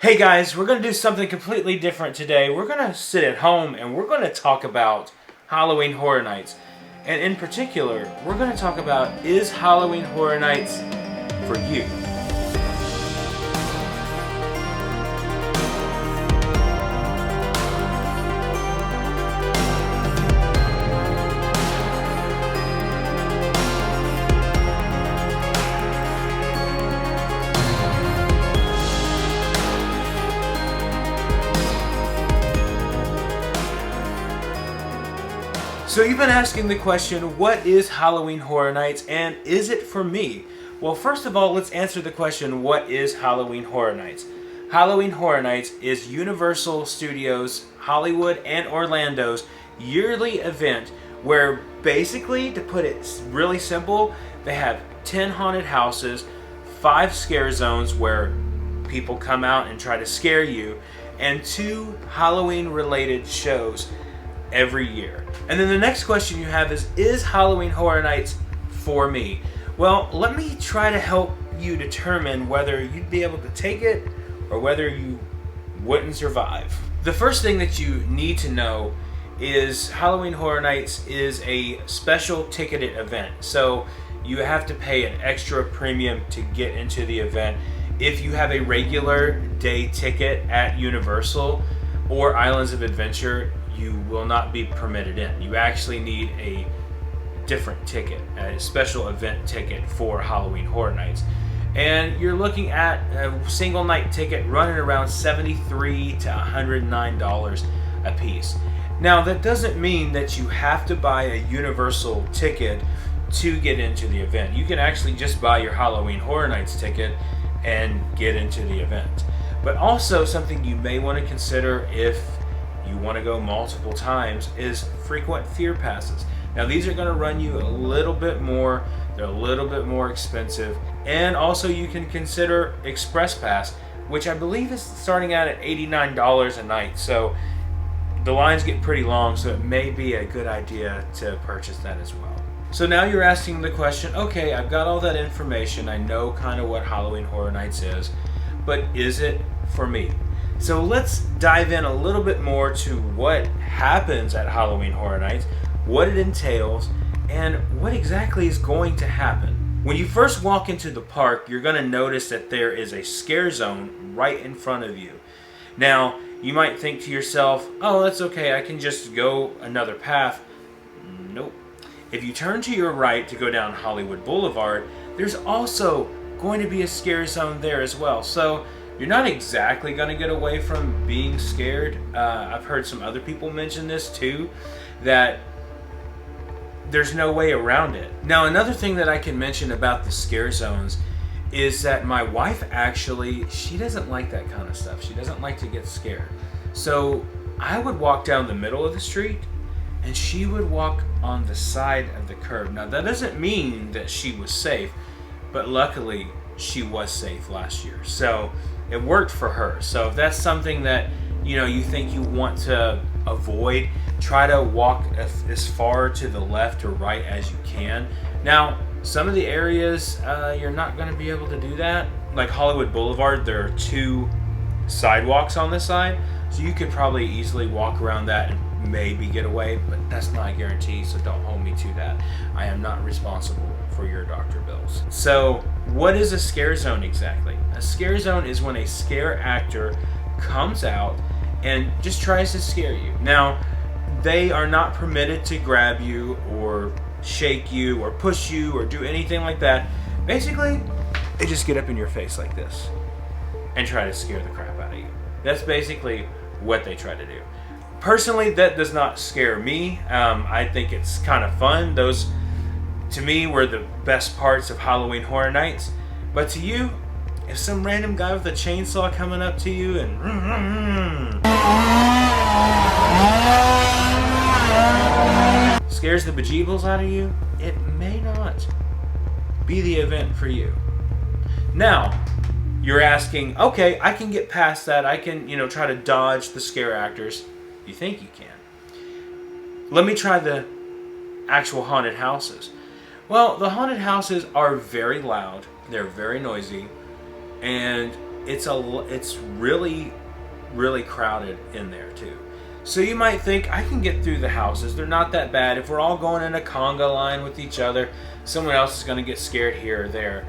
Hey guys, we're going to do something completely different today. We're going to sit at home and we're going to talk about Halloween Horror Nights. And in particular, we're going to talk about, is Halloween Horror Nights for you? So you've been asking the question, what is Halloween Horror Nights and is it for me? Well, first of all, let's answer the question, what is Halloween Horror Nights? Halloween Horror Nights is Universal Studios Hollywood and Orlando's yearly event where basically, to put it really simple, they have 10 haunted houses, 5 scare zones where people come out and try to scare you, and 2 Halloween related shows every year. And then the next question you have is Halloween Horror Nights for me? Well, let me try to help you determine whether you'd be able to take it or whether you wouldn't survive. The first thing that you need to know is Halloween Horror Nights is a special ticketed event. So you have to pay an extra premium to get into the event. If you have a regular day ticket at Universal or Islands of Adventure, you will not be permitted in. You actually need a different ticket, a special event ticket for Halloween Horror Nights. And you're looking at a single night ticket running around $73 to $109 a piece. Now, that doesn't mean that you have to buy a Universal ticket to get into the event. You can actually just buy your Halloween Horror Nights ticket and get into the event. But also something you may want to consider if you want to go multiple times is frequent fear passes. Now these are going to run you a little bit more, they're a little bit more expensive, and also you can consider Express Pass, which I believe is starting out at $89 a night. So the lines get pretty long, so it may be a good idea to purchase that as well. So now you're asking the question, okay, I've got all that information, I know kind of what Halloween Horror Nights is, but is it for me? So let's dive in a little bit more to what happens at Halloween Horror Nights, what it entails, and what exactly is going to happen. When you first walk into the park, you're going to notice that there is a scare zone right in front of you. Now, you might think to yourself, oh, that's okay, I can just go another path. Nope. If you turn to your right to go down Hollywood Boulevard, there's also going to be a scare zone there as well. So you're not exactly going to get away from being scared. I've heard some other people mention this too, that there's no way around it. Now, another thing that I can mention about the scare zones is that my wife actually, she doesn't like that kind of stuff. She doesn't like to get scared. So I would walk down the middle of the street and she would walk on the side of the curb. Now that doesn't mean that she was safe, but luckily she was safe last year. So it worked for her. So if that's something that you think you want to avoid, try to walk as far to the left or right as you can. Now, some of the areas you're not going to be able to do that. Like Hollywood Boulevard, there are 2 sidewalks on this side, so you could probably easily walk around that and maybe get away, but that's not a guarantee, so don't hold me to that. I am not responsible for your doctor bills. So what is a scare zone exactly? A scare zone is when a scare actor comes out and just tries to scare you. Now, they are not permitted to grab you or shake you or push you or do anything like that. Basically, they just get up in your face like this and try to scare the crap out of you. That's basically what they try to do. Personally, that does not scare me. I think it's kind of fun. Those, to me, were the best parts of Halloween Horror Nights. But to you, if some random guy with a chainsaw coming up to you and scares the bejeebles out of you, it may not be the event for you. Now, you're asking, okay, I can get past that. I can, try to dodge the scare actors. You think you can. Let me try the actual haunted houses. Well, the haunted houses are very loud. They're very noisy. And it's really, really crowded in there too. So you might think, I can get through the houses. They're not that bad. If we're all going in a conga line with each other, someone else is going to get scared here or there.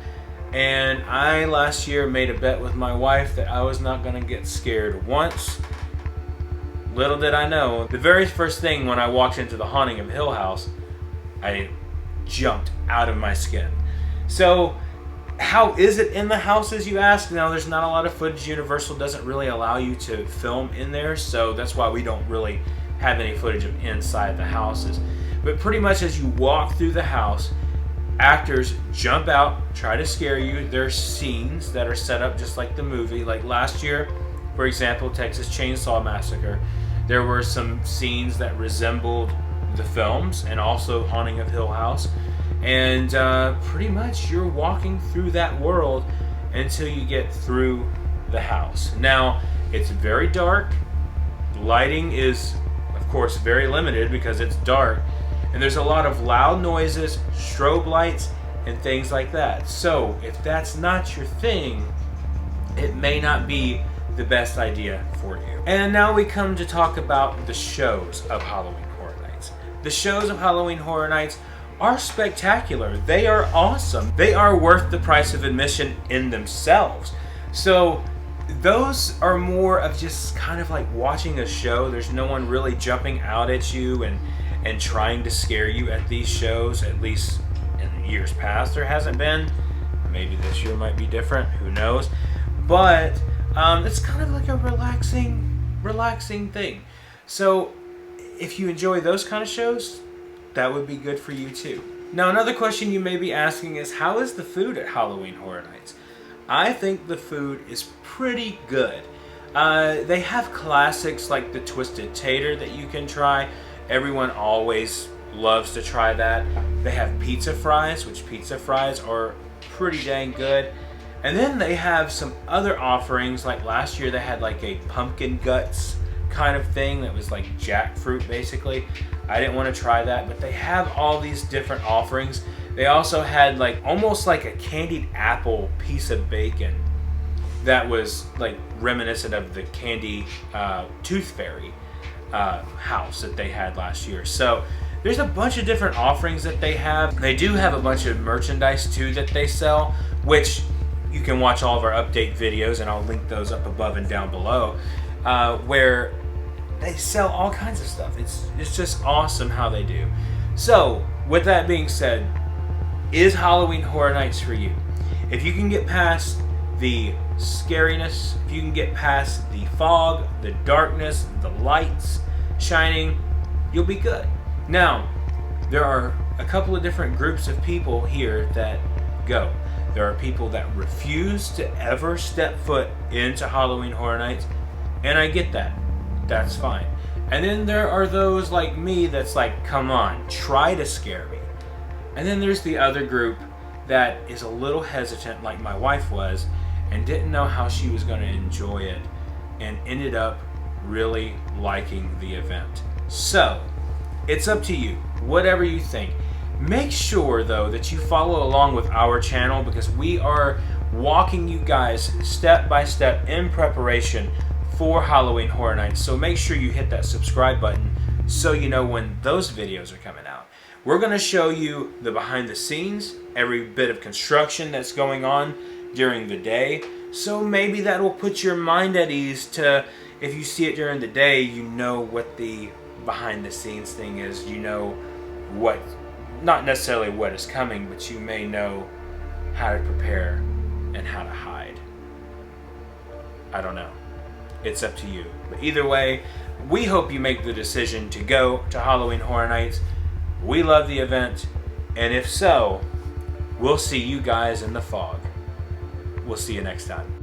And I last year made a bet with my wife that I was not going to get scared once. Little did I know, the very first thing when I walked into the Haunting of Hill House, I jumped out of my skin. So how is it in the houses, you ask? Now, there's not a lot of footage. Universal doesn't really allow you to film in there, so that's why we don't really have any footage of inside the houses. But pretty much as you walk through the house, actors jump out, try to scare you. There's scenes that are set up just like the movie. Like last year, for example, Texas Chainsaw Massacre, there were some scenes that resembled the films and also Haunting of Hill House. And pretty much you're walking through that world until you get through the house. Now, it's very dark. Lighting is, of course, very limited because it's dark. And there's a lot of loud noises, strobe lights, and things like that. So, if that's not your thing, it may not be the best idea for you. And now we come to talk about the shows of Halloween Horror Nights. The shows of Halloween Horror Nights are spectacular. They are awesome. They are worth the price of admission in themselves. So those are more of just kind of like watching a show. There's no one really jumping out at you and trying to scare you at these shows. At least in years past there hasn't been. Maybe this year might be different, who knows. But it's kind of like a relaxing thing. So if you enjoy those kind of shows, that would be good for you too. Now, another question you may be asking is, how is the food at Halloween Horror Nights? I think the food is pretty good. They have classics like the Twisted Tater that you can try. Everyone always loves to try that. They have pizza fries, which pizza fries are pretty dang good. And then they have some other offerings, like last year they had like a pumpkin guts kind of thing that was like jackfruit basically. I didn't want to try that, but they have all these different offerings. They also had like almost like a candied apple piece of bacon that was like reminiscent of the candy Tooth Fairy house that they had last year. So there's a bunch of different offerings that they have. They do have a bunch of merchandise too that they sell, which you can watch all of our update videos, and I'll link those up above and down below, where they sell all kinds of stuff. It's just awesome how they do. So, with that being said, is Halloween Horror Nights for you? If you can get past the scariness, if you can get past the fog, the darkness, the lights shining, you'll be good. Now, there are a couple of different groups of people here that go. There are people that refuse to ever step foot into Halloween Horror Nights, and I get that. That's fine. And then there are those like me that's like, come on, try to scare me. And then there's the other group that is a little hesitant, like my wife was, and didn't know how she was going to enjoy it, and ended up really liking the event. So, it's up to you, whatever you think. Make sure though that you follow along with our channel, because we are walking you guys step by step in preparation for Halloween Horror Nights. So make sure you hit that subscribe button so you know when those videos are coming out. We're going to show you the behind the scenes, every bit of construction that's going on during the day. So maybe that will put your mind at ease to, if you see it during the day, you know what the behind the scenes thing is. You know what, not necessarily what is coming, but you may know how to prepare and how to hide. I don't know. It's up to you. But either way, we hope you make the decision to go to Halloween Horror Nights. We love the event, and if so, we'll see you guys in the fog. We'll see you next time.